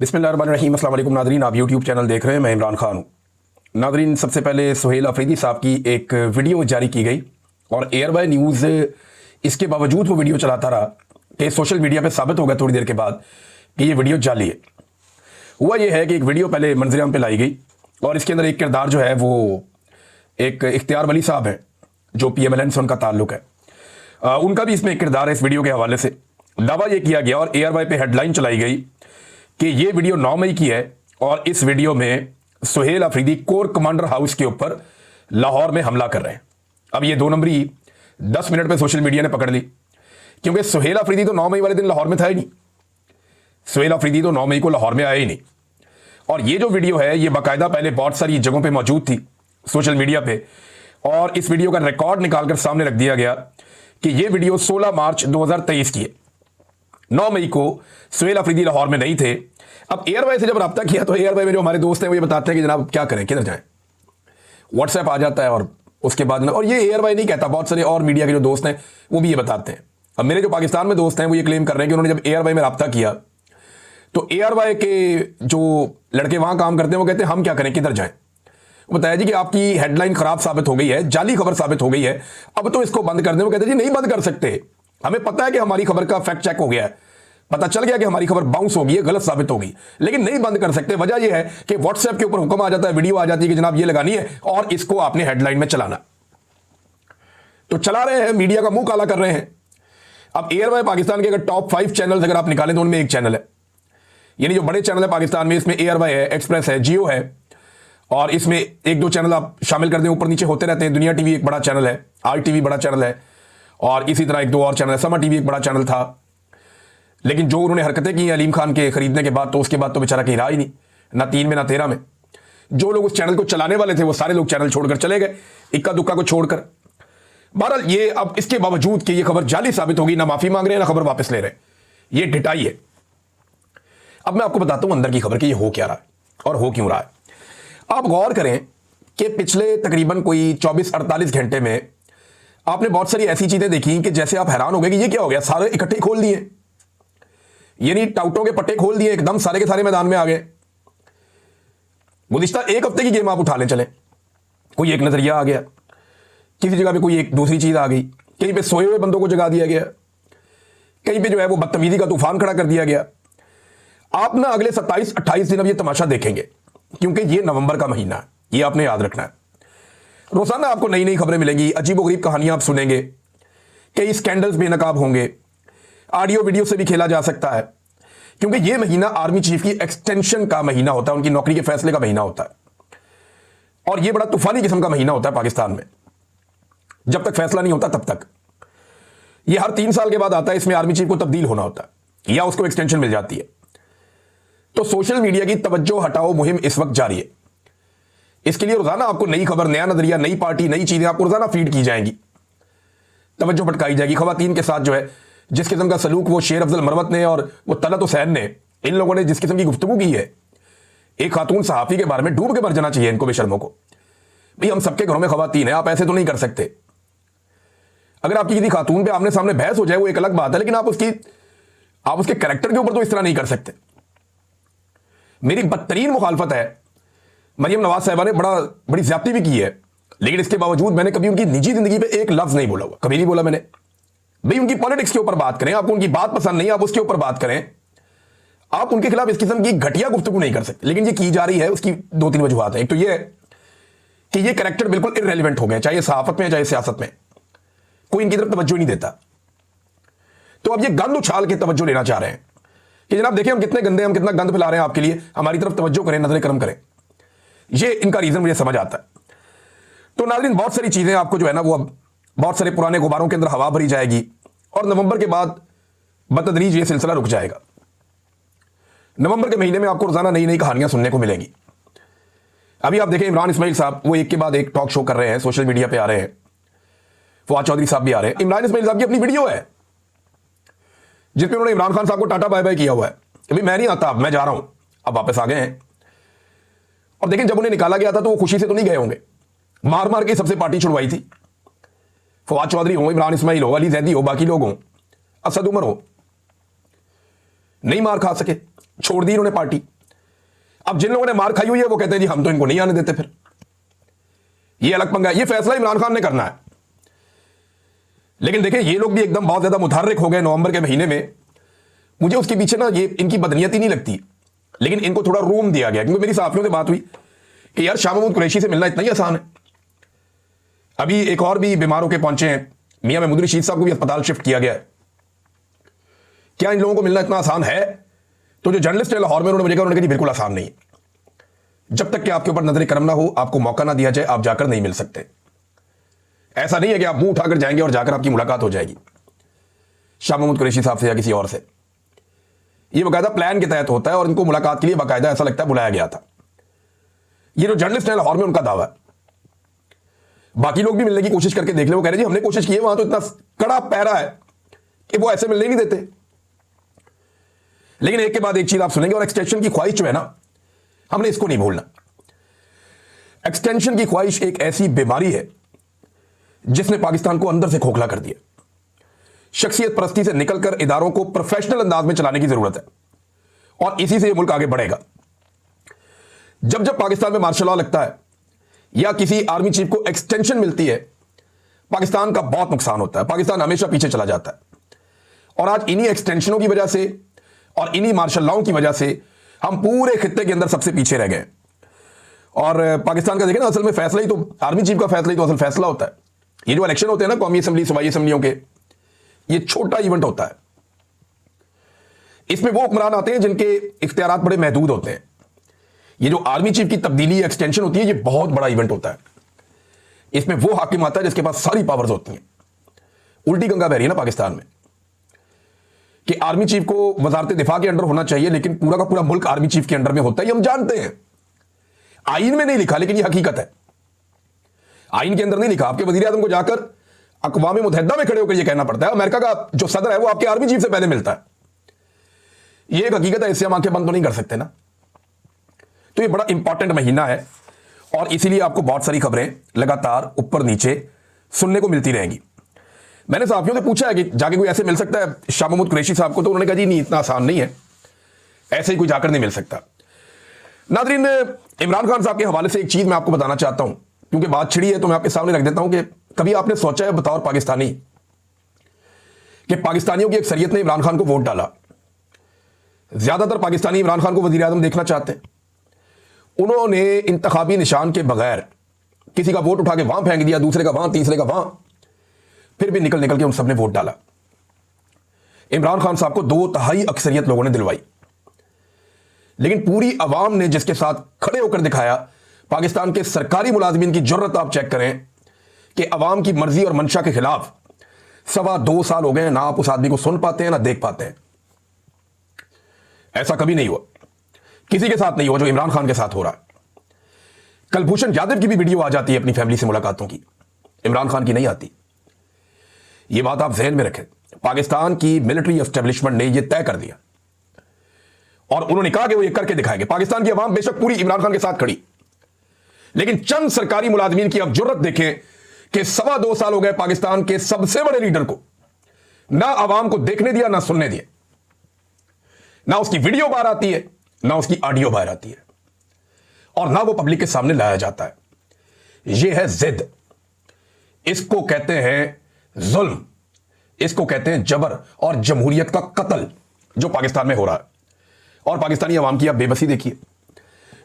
बिस्मिल्लाहिर्रहमानिर्रहीम। अस्सलाम वालेकुम नादरीन, आप यूट्यूब चैनल देख रहे हैं, मैं इमरान खान हूँ। नादरीन, सबसे पहले सुहेल अफरीदी साहब की एक वीडियो जारी की गई और एयर बाय न्यूज़ इसके बावजूद वो वीडियो चलाता रहा कि सोशल मीडिया पे साबित हो गया थोड़ी देर के बाद कि ये वीडियो जाली है। हुआ ये है कि एक वीडियो पहले मंजरेआम पे लाई गई और इसके अंदर एक किरदार जो है वो एक इख्तियार वली साहब है जो PMLN से उनका ताल्लुक है। उनका भी इसमें एक किरदार है। इस वीडियो के हवाले से दावा ये किया गया और एयर बाय पे हेडलाइन चलाई गई कि ये वीडियो 9 मई की है और इस वीडियो में Suhail Afridi core commander house के ऊपर लाहौर में हमला कर रहे हैं। अब ये 2 नंबरी 10 मिनट पे सोशल मीडिया ने पकड़ ली, क्योंकि सुहेल अफरीदी तो 9 मई वाले दिन लाहौर में था ही नहीं। सुहेल अफरीदी तो 9 मई को लाहौर में आया ही नहीं। और ये जो वीडियो है ये बाकायदा पहले बहुत सारी जगहों पर मौजूद थी सोशल मीडिया पर, और इस वीडियो का रिकॉर्ड निकालकर सामने रख दिया गया कि यह वीडियो 16 मार्च 2023 की है। 9 मई को सुहेल अफरीदी लाहौर में नहीं थे। अब एयरवाई से जब रब्ता किया तो एयरवाई में जो हमारे दोस्त हैं वो ये बताते हैं कि जनाब क्या करें, किधर जाएं। व्हाट्सएप आ जाता है और उसके बाद और ये एयरवाई नहीं कहता, बहुत सारे और मीडिया के जो दोस्त हैं वो भी ये बताते हैं। अब मेरे जो पाकिस्तान में दोस्त हैं वो ये क्लेम कर रहे हैं कि उन्होंने जब एयरवाई में रब्ता किया तो एयरवाई के जो लड़के वहां काम करते हैं वो कहते हैं हम क्या करें, किधर जाएं। वो बताया जी कि आपकी हेडलाइन खराब साबित हो गई है, जाली खबर साबित हो गई है, अब तो इसको बंद कर दें। वो कहते हैं जी नहीं बंद कर सकते, हमें पता है कि हमारी खबर का फैक्ट चेक हो गया है, पता चल गया कि हमारी खबर बाउंस होगी है, गलत साबित होगी, लेकिन नहीं बंद कर सकते। वजह यह है कि व्हाट्सएप के ऊपर हुक्म आ जाता है, वीडियो आ जाती है कि जनाब ये लगानी है और इसको आपने हेडलाइन में चलाना। तो चला रहे हैं, मीडिया का मुंह काला कर रहे हैं। अब एयरवाई पाकिस्तान के अगर टॉप 5 चैनल अगर आप निकालें तो उनमें एक चैनल है, यानी जो बड़े चैनल है पाकिस्तान में, इसमें एयरवाई है, एक्सप्रेस है, जियो है, और इसमें 1-2 चैनल आप शामिल कर दें, ऊपर नीचे होते रहते हैं। दुनिया टीवी एक बड़ा चैनल है, RTV बड़ा चैनल है, और इसी तरह 1-2 और चैनल है। समा टीवी एक बड़ा चैनल था, लेकिन जो उन्होंने हरकतें की अलीम खान के खरीदने के बाद तो उसके बाद तो बेचारा कहीं रहा ही नहीं, ना 3 में ना 13 में। जो लोग उस चैनल को चलाने वाले थे वो सारे लोग चैनल छोड़कर चले गए, इक्का दुक्का को छोड़कर। बहरहाल ये अब इसके बावजूद कि ये खबर जाली साबित होगी, ना माफी मांग रहे हैं ना खबर वापस ले रहे हैं, ये ढिटाई है। अब मैं आपको बताता हूं अंदर की खबर कि ये हो क्या रहा है और हो क्यों रहा है। आप गौर करें कि पिछले तकरीबन कोई 24-48 घंटे में आपने बहुत सारी ऐसी चीजें देखी कि जैसे आप हैरान हो गए कि ये क्या हो गया, सारे इकट्ठे खोल दिए, यानी टाउटों के पट्टे खोल दिए, एकदम सारे के सारे मैदान में आ गए। गुज़िश्ता 1 हफ्ते की गेम आप उठा लें चले, कोई एक नजरिया आ गया, किसी जगह पे कोई एक दूसरी चीज आ गई, कहीं पे सोए हुए बंदों को जगा दिया गया, कहीं पे जो है वो बदतमीजी का तूफान खड़ा कर दिया गया। आप ना अगले 27-28 दिन अब ये तमाशा देखेंगे, क्योंकि ये नवंबर का महीना है, ये आपने याद रखना है। रोजाना आपको नई नई खबरें मिलेंगी, अजीबोगरीब कहानियां आप सुनेंगे, कई स्कैंडल्स बेनकाब होंगे, ऑडियो वीडियो से भी खेला जा सकता है, क्योंकि यह महीना आर्मी चीफ की एक्सटेंशन का महीना होता है, उनकी नौकरी के फैसले का महीना होता है, और यह बड़ा तूफानी किस्म का महीना होता है पाकिस्तान में। जब तक फैसला नहीं होता तब तक यह हर 3 साल के बाद आता है, इसमें आर्मी चीफ को तब्दील होना होता है या उसको एक्सटेंशन मिल जाती है। तो सोशल मीडिया की तवज्जो हटाओ मुहिम इस वक्त जारी है। इसके लिए रोजाना आपको नई खबर, नया नजरिया, नई पार्टी, नई चीजें आपको रोजाना फीड की जाएंगी, तवज्जो भटकाई जाएगी। खवातीन के साथ जो है जिस किस्म का सलूक वो शेर अफजल मरवत ने और वो तलत हुसैन ने, इन लोगों ने जिस किस्म की गुफ्तगू की है, एक खातून सहाफी के बारे में डूब के मर जाना चाहिए इनको, बेशर्मों को। भाई हम सबके घरों में खवातीन है, आप ऐसे तो नहीं कर सकते। अगर आपकी किसी खातून पे आमने सामने बहस हो जाए वो एक अलग बात है, लेकिन आप उसके कैरेक्टर के ऊपर तो इस तरह नहीं कर सकते। मेरी बदतरीन मुखालफत है, मरियम नवाज साहिबा ने बड़ी ज्यादती भी की है, लेकिन इसके बावजूद मैंने कभी उनकी निजी जिंदगी पे एक लफ्ज नहीं बोला हुआ, कभी नहीं बोला मैंने। भाई उनकी पॉलिटिक्स के ऊपर बात करें, आपको उनकी बात पसंद नहीं, आप उसके ऊपर बात करें, आप उनके खिलाफ इस किस्म की घटिया गुफ्तगू नहीं कर सकते, लेकिन ये की जा रही है। उसकी 2-3 वजूहात हैं। एक तो ये है कि ये कैरेक्टर बिल्कुल इररेलेवेंट हो गए, चाहे सहाफत में चाहे सियासत में, कोई इनकी तरफ तवज्जो नहीं देता। तो अब ये गंद उछाल के तवज्जो लेना चाह रहे हैं कि जनाब देखिए हम कितने गंदे, हम कितना गंद फैला रहे हैं आपके लिए, हमारी तरफ तवज्जो करें, नजर करम करें। ये इनका रीजन मुझे समझ आता है। तो नाज़रीन बहुत सारी चीजें आपको जो है ना वो अब बहुत सारे पुराने गुब्बारों के अंदर हवा भरी जाएगी और नवंबर के बाद बतदरीज ये सिलसिला रुक जाएगा। नवंबर के महीने में आपको रोजाना नई नई कहानियां सुनने को मिलेंगी। अभी आप देखें इमरान इस्माइल साहब वो एक के बाद एक टॉक शो कर रहे हैं, सोशल मीडिया पे आ रहे हैं, फवाद चौधरी साहब भी आ रहे हैं। इमरान इस्माइल साहब की अपनी वीडियो है जिसमें उन्होंने इमरान खान साहब को टाटा बाय बाय किया हुआ है, अभी मैं नहीं आता, अब मैं जा रहा हूं, अब वापस आ गए हैं। और देखें जब उन्हें निकाला गया था तो वो खुशी से तो नहीं गए होंगे, मार मार के सबसे पार्टी छुड़वाई थी। फवाद चौधरी हो, इमरान इस्माइल हो, अली जैदी हो, बाकी लोग हो, असद उमर हो, नहीं मार खा सके, छोड़ दी इन्होंने पार्टी। अब जिन लोगों ने मार खाई हुई है वो कहते हैं जी हम तो इनको नहीं आने देते। फिर ये अलग पंगा है, ये फैसला इमरान खान ने करना है। लेकिन देखिए ये लोग भी एकदम बहुत ज्यादा मुतहर्रिक हो गए नवंबर के महीने में। मुझे उसके पीछे ना ये इनकी बदनीयती नहीं लगती, लेकिन इनको थोड़ा रूम दिया गया, क्योंकि मेरी सहाफियों से बात हुई कि यार शाह महमूद कुरैशी से मिलना इतना ही आसान है। अभी एक और भी बीमार होकर पहुंचे हैं, मियां महमूद रशीद साहब को भी अस्पताल शिफ्ट किया गया है। क्या इन लोगों को मिलना इतना आसान है? तो जो जर्नलिस्ट है लाहौर में उन्होंने मुझे कहा, उन्होंने कहा बिल्कुल आसान नहीं है। जब तक कि आपके ऊपर नजर करम ना हो, आपको मौका ना दिया जाए, आप जाकर नहीं मिल सकते। ऐसा नहीं है कि आप मुंह उठाकर जाएंगे और जाकर आपकी मुलाकात हो जाएगी शाह महमूद कुरैशी साहब से या किसी और से। ये बाकायदा प्लान के तहत होता है और इनको मुलाकात के लिए बाकायदा ऐसा लगता है बुलाया गया था। ये जो जर्नलिस्ट है लाहौर में उनका दावा है। बाकी लोग भी मिलने की कोशिश करके देख ले, वो कह रहे जी हमने कोशिश की है, वहां तो इतना कड़ा पैरा है कि वो ऐसे मिलने नहीं देते। लेकिन एक के बाद एक चीज आप सुनेंगे, और एक्सटेंशन की ख्वाहिश जो है ना, हमने इसको नहीं भूलना। एक्सटेंशन की ख्वाहिश एक ऐसी बीमारी है जिसने पाकिस्तान को अंदर से खोखला कर दिया। शख्सियत परस्ती से निकलकर इदारों को प्रोफेशनल अंदाज में चलाने की जरूरत है, और इसी से यह मुल्क आगे बढ़ेगा। जब जब पाकिस्तान में मार्शल लॉ लगता है या किसी आर्मी चीफ को एक्सटेंशन मिलती है, पाकिस्तान का बहुत नुकसान होता है, पाकिस्तान हमेशा पीछे चला जाता है। और आज इन्हीं एक्सटेंशनों की वजह से और इन्हीं मार्शल लॉ की वजह से हम पूरे खित्ते के अंदर सबसे पीछे रह गए। और पाकिस्तान का देखें ना, असल में फैसला ही तो आर्मी चीफ का फैसला ही तो असल फैसला होता है। ये जो इलेक्शन होते हैं ना कौमी असेंबली सूबाई असेंबलियों के, ये छोटा इवेंट होता है। इसमें वो हुक्मरान आते हैं जिनके इख्तियारात बड़े महदूद होते हैं। ये जो आर्मी चीफ की तब्दीली एक्सटेंशन होती है, ये बहुत बड़ा इवेंट होता है। इसमें वो हाकिम आता है जिसके पास सारी पावर्स होती हैं। उल्टी गंगा बह रही है ना पाकिस्तान में कि आर्मी चीफ को वजारत दिफा के अंडर होना चाहिए, लेकिन पूरा का पूरा मुल्क आर्मी चीफ के अंडर में होता है। ये हम जानते हैं, आईन में नहीं लिखा, लेकिन ये हकीकत है। आईन के अंदर नहीं लिखा। आपके वजीर आजम को जाकर अक़वाम मुत्तहिदा में खड़े होकर यह कहना पड़ता है, अमेरिका का जो सदर है वो आपके आर्मी चीफ से पहले मिलता है। यह एक हकीकत है, इससे हम आंखें बंद तो नहीं कर सकते ना। तो ये बड़ा इंपॉर्टेंट महीना है और इसीलिए आपको बहुत सारी खबरें लगातार ऊपर नीचे सुनने को मिलती रहेंगी। मैंने साथियों से पूछा है कि जाके कोई ऐसे मिल सकता है शाह महमूद कुरैशी साहब को, तो उन्होंने कहा जी नहीं, इतना आसान नहीं है, ऐसे ही कोई जाकर नहीं मिल सकता। नादरीन, इमरान खान साहब के हवाले से एक चीज मैं आपको बताना चाहता हूं, क्योंकि बात छिड़ी है तो मैं आपके सामने रख देता हूं कि कभी आपने सोचा है बतौर पाकिस्तानी कि पाकिस्तानियों की अक्सरियत ने इमरान खान को वोट डाला। ज्यादातर पाकिस्तानी इमरान खान को वजीर आजम देखना चाहते हैं। उन्होंने इंतखाबी निशान के बगैर किसी का वोट उठा के वहां फेंक दिया, दूसरे का वहां, तीसरे का वहां, फिर भी निकल निकल के उन सबने वोट डाला। इमरान खान साहब को 2/3 अक्सरियत लोगों ने दिलवाई। लेकिन पूरी अवाम ने जिसके साथ खड़े होकर दिखाया, पाकिस्तान के सरकारी मुलाजिमीन की जुर्रत आप चेक करें कि अवाम की मर्जी और मंशा के खिलाफ 2.25 साल हो गए, ना आप उस आदमी को सुन पाते हैं ना देख पाते हैं। ऐसा कभी नहीं हुआ, किसी के साथ नहीं हुआ जो इमरान खान के साथ हो रहा है। कलभूषण यादव की भी वीडियो आ जाती है अपनी फैमिली से मुलाकातों की, इमरान खान की नहीं आती। यह बात आप जहन में रखें। पाकिस्तान की मिलिट्री एस्टेब्लिशमेंट ने यह तय कर दिया और उन्होंने कहा कि वो ये करके दिखाएंगे। पाकिस्तान की अवाम बेशक पूरी इमरान खान के साथ खड़ी, लेकिन चंद सरकारी मुलाजिमीन की अब जुर्रत देखें कि 2.25 साल हो गए पाकिस्तान के सबसे बड़े लीडर को ना अवाम को देखने दिया, ना सुनने दिया। ना उसकी वीडियो बाहर आती है, ना उसकी ऑडियो बाहर आती है, और ना वो पब्लिक के सामने लाया जाता है। यह है जिद, इसको कहते हैं जुल्म, इसको कहते हैं जबर और जमहूरियत का कत्ल जो पाकिस्तान में हो रहा है। और पाकिस्तानी अवाम की आप बेबसी देखिए।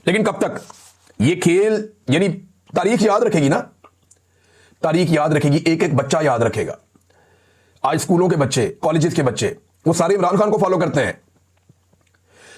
लेकिन कब तक ये खेल, यानी तारीख याद रखेगी ना, तारीख याद रखेगी, एक एक बच्चा याद रखेगा। आज स्कूलों के बच्चे, कॉलेजेस के बच्चे, वो सारे इमरान खान को फॉलो करते हैं।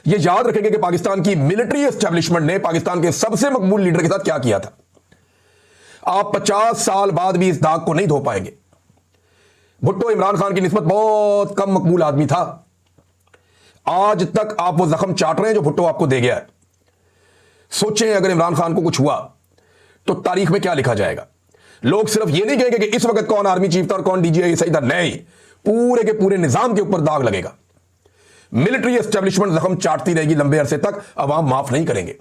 ये याद रखेंगे कि पाकिस्तान की मिलिट्री एस्टेब्लिशमेंट ने पाकिस्तान के सबसे मकबूल लीडर के साथ क्या किया था। आप 50 साल बाद भी इस दाग को नहीं धो पाएंगे। भुट्टो इमरान खान की निस्बत बहुत कम मकबूल आदमी था। आज तक आप वो जख्म चाट रहे हैं जो भुट्टो आपको दे गया है। सोचें अगर इमरान खान को कुछ हुआ तो तारीख में क्या लिखा जाएगा। लोग सिर्फ ये नहीं कहेंगे कि इस वक्त कौन आर्मी चीफ था और कौन डीजीआई सही था, नहीं, पूरे के पूरे निजाम के ऊपर दाग लगेगा। मिलिट्री एस्टेब्लिशमेंट जख्म चाटती रहेगी लंबे अरसे तक, अवाम माफ नहीं करेंगे।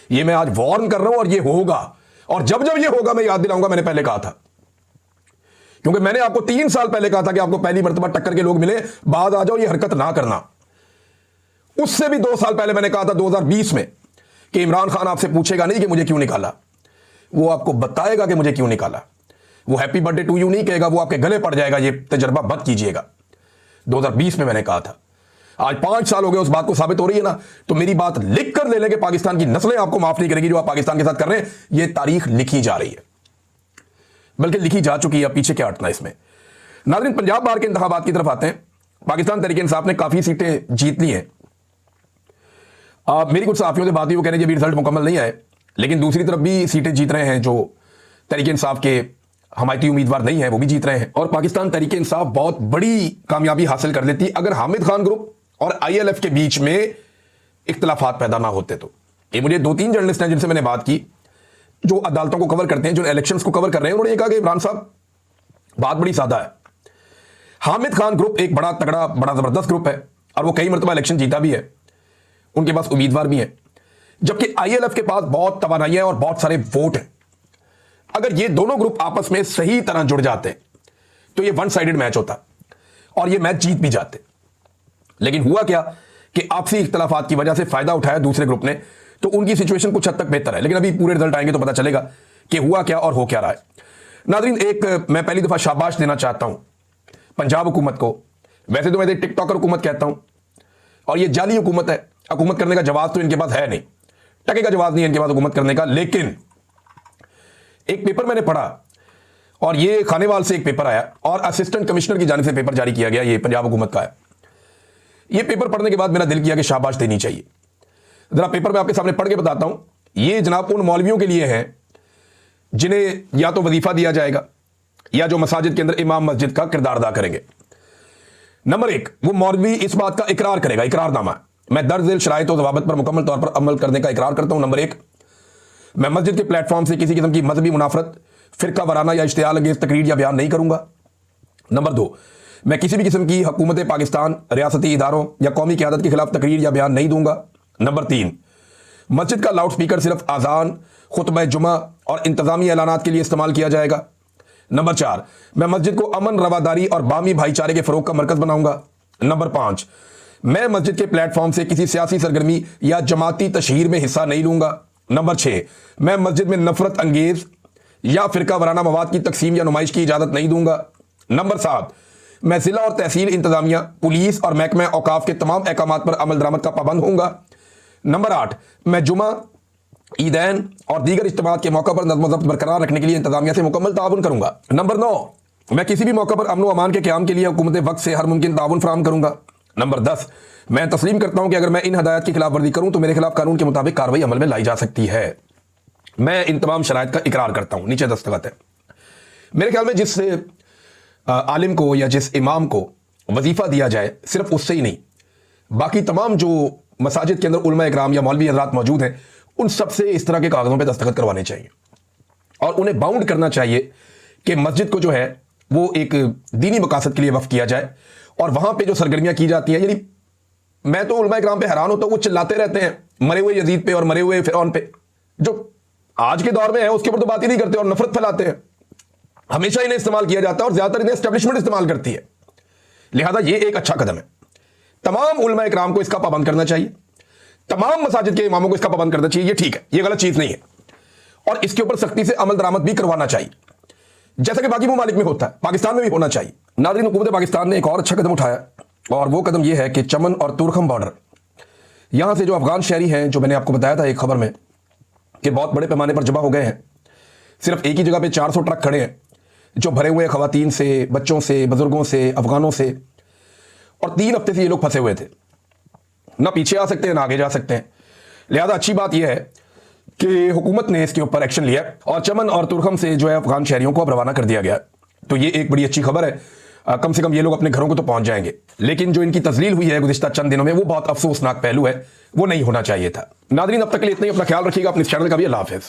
ये मैं आज वार्न कर रहा हूं और ये होगा। और जब जब ये होगा मैं याद दिलाऊंगा, मैंने पहले कहा था, क्योंकि मैंने आपको 3 साल पहले कहा था कि आपको पहली मर्तबा टक्कर के लोग मिले, बाद आ जाओ, ये हरकत ना करना। उससे भी 2 साल पहले मैंने कहा था 2020 में कि इमरान खान आपसे पूछेगा नहीं कि मुझे क्यों निकाला, वो आपको बताएगा कि मुझे क्यों निकाला। वो हैप्पी बर्थडे टू यू नहीं कहेगा, वो आपके गले पड़ जाएगा, ये तजर्बा मत कीजिएगा। 2020 में मैंने कहा था। आज 5 साल हो गए उस बात को साबित हो रही है ना। तो मेरी बात लिख कर ले लेंगे, पाकिस्तान की नस्लें आपको माफ नहीं करेगी जो आप पाकिस्तान के साथ कर रहे हैं। ये तारीख लिखी जा रही है, बल्कि लिखी जा चुकी है, पीछे क्या हटना इसमें। नाज़रीन, पंजाब बार के इंतखाबात की तरफ आते हैं। पाकिस्तान तहरीक इंसाफ ने काफी सीटें जीत ली हैं। मेरी कुछ साथियों से बात हुई, वो कह रहे हैं अभी रिजल्ट मुकम्मल नहीं आए, लेकिन दूसरी तरफ भी सीटें जीत रहे हैं जो तहरीक इंसाफ के हमायती उम्मीदवार नहीं है, वो भी जीत रहे हैं। और पाकिस्तान तहरीक इंसाफ बहुत बड़ी कामयाबी हासिल कर लेती अगर हामिद खान ग्रुप और ILF के बीच में इख्तलाफात पैदा ना होते। तो ये मुझे 2-3 जर्नलिस्ट हैं जिनसे मैंने बात की, जो अदालतों को कवर करते हैं, जो इलेक्शंस को कवर कर रहे हैं, उन्होंने कहा कि इमरान साहब बात बड़ी सादा है। हामिद खान ग्रुप एक बड़ा तगड़ा, बड़ा जबरदस्त ग्रुप है और वो कई मरतबा इलेक्शन जीता भी है, उनके पास उम्मीदवार भी हैं, जबकि ILF के पास बहुत तवानाई है और बहुत सारे वोट हैं। अगर ये दोनों ग्रुप आपस में सही तरह जुड़ जाते तो ये वन साइडेड मैच होता और ये मैच जीत भी जाते। लेकिन हुआ क्या कि आपसी इख्तलाफात की वजह से फायदा उठाया दूसरे ग्रुप ने, तो उनकी सिचुएशन कुछ हद तक बेहतर है। लेकिन अभी पूरे रिजल्ट आएंगे तो पता चलेगा कि हुआ क्या और हो क्या रहा है। नाज़रीन, एक मैं पहली दफा शाबाश देना चाहता हूं पंजाब हुकूमत को। वैसे तो मैं टिकटॉकर हुकूमत कहता हूं और ये जाली हुकूमत है। हुकूमत करने का जवाब तो इनके पास है नहीं, टके का जवाब नहीं है इनके पास हुकूमत करने का। लेकिन एक पेपर मैंने पढ़ा और ये खानेवाल से एक पेपर आया और असिस्टेंट कमिश्नर की जानिब से पेपर जारी किया गया, ये पंजाब हुकूमत का है। ये पेपर पढ़ने के बाद मेरा दिल किया कि शाबाश देनी चाहिए। जरा पेपर मैं आपके सामने पढ़ के बताता हूं। ये जनाब उन मौलवियों के लिए है जिन्हें या तो वजीफा दिया जाएगा या जो मसाजिद के अंदर इमाम मस्जिद का किरदार अदा करेंगे। नंबर 1, वो मौलवी इस बात का इकरार करेगा, इकरारनामा, मैं दर्ज झेल शराइत और ज़वाबित पर मुकम्मल तौर पर अमल करने का इकरार करता हूं। नंबर 1, मैं मस्जिद के प्लेटफॉर्म से किसी किस्म की मजहबी मुनाफरत, फिरका वराना या इश्तियाल अंगेज तकरीर या बयान नहीं करूंगा। नंबर 2, मैं किसी भी किस्म की हुकूमत पाकिस्तान, रियासती इदारों या कौमी क़यादत के खिलाफ तकरीर या बयान नहीं दूंगा। नंबर 3, मस्जिद का लाउड स्पीकर सिर्फ आज़ान, खुतबा जुमा और इंतजामी ऐलानात के लिए इस्तेमाल किया जाएगा। नंबर 4, मैं मस्जिद को अमन, रवादारी और बामी भाईचारे के फरोग का मरकज बनाऊंगा। नंबर 5, मैं मस्जिद के प्लेटफॉर्म से किसी सियासी सरगर्मी या जमाती तशहीर में हिस्सा नहीं लूंगा। नंबर 6, मैं मस्जिद में नफरत अंगेज या फिरका वराना मवाद की तकसीम या नुमाइश की इजाजत नहीं दूंगा। नंबर 7, मैं जिला और तहसील इंतजामिया, पुलिस और महकमा औकाफ के तमाम अहकामात पर अमल दरामद का पाबंद होऊंगा। नंबर 8, मैं जुमा, ईदैन और दीगर इज्तिमात के मौका पर नज़्म व ज़ब्त बरकरार रखने के लिए इंतजामिया से मुकम्मल ताउन करूंगा। नंबर 9, मैं किसी भी मौका पर अमन व अमान के क़याम के लिए हुकूमत वक्त से हर मुमकिन ताउन फराहम करूंगा। नंबर 10, मैं तस्लीम करता हूं कि अगर मैं इन हदायत की खिलाफ वर्जी करूं तो मेरे खिलाफ कानून के मुताबिक कार्रवाई अमल में लाई जा सकती है। मैं इन तमाम शराइत का इकरार करता हूं। नीचे दस्तखत है। मेरे ख्याल में जिस आलिम को या जिस इमाम को वजीफा दिया जाए, सिर्फ उससे ही नहीं, बाकी तमाम जो मसाजिद के अंदर उलमा इकराम या मौलवी हज़रात मौजूद हैं, उन सबसे इस तरह के कागज़ों पर दस्तखत करवाने चाहिए और उन्हें बाउंड करना चाहिए कि मस्जिद को जो है वो एक दीनी मकासद के लिए वक्फ किया जाए। और वहां पर जो सरगर्मियां की जाती हैं, यानी मैं तो उलमा इकराम पे हैरान होता हूं, वो चिल्लाते रहते हैं मरे हुए यजीद पे और मरे हुए फिरौन पे, जो आज के दौर में है उसके ऊपर तो बात ही नहीं करते और नफरत फैलाते हैं। हमेशा इन्हें इस्तेमाल किया जाता है और ज्यादातर इन्हें एस्टेब्लिशमेंट इस्तेमाल करती है। लिहाजा ये एक अच्छा कदम है। तमाम उलमा इकराम को इसका पाबंद करना चाहिए, तमाम मसाजिद के इमामों को इसका पाबंद करना चाहिए। ये ठीक है, ये गलत चीज नहीं है और इसके ऊपर सख्ती से अमल दरामद भी करवाना चाहिए, जैसा कि बाकी ममालिक में होता है, पाकिस्तान में भी होना चाहिए। नाज़रीन, हुकूमत पाकिस्तान ने एक और अच्छा कदम उठाया और वो कदम यह है कि चमन और तुरखम बॉर्डर, यहां से जो अफगान शहरी हैं, जो मैंने आपको बताया था एक खबर में कि बहुत बड़े पैमाने पर जमा हो गए हैं, सिर्फ एक ही जगह पे 400 ट्रक खड़े हैं जो भरे हुए खवातीन से, बच्चों से, बुजुर्गों से, अफगानों से, और 3 हफ्ते से ये लोग फंसे हुए थे, ना पीछे आ सकते हैं ना आगे जा सकते हैं। लिहाजा अच्छी बात यह है कि हुकूमत ने इसके ऊपर एक्शन लिया और चमन और तुरखम से जो है अफगान शहरियों को अब रवाना कर दिया गया। तो ये एक बड़ी अच्छी खबर है। कम से कम ये लोग अपने घरों को तो पहुंच जाएंगे। लेकिन जो इनकी तजलील हुई है गुज़िश्ता चंद दिनों में, वो बहुत अफसोसनाक पहलू है, वो नहीं होना चाहिए था। नाज़रीन, अब तक के लिए इतना ही। अपना ख्याल रखिएगा, अपने चैनल का भी। अल्लाह हाफ़िज़।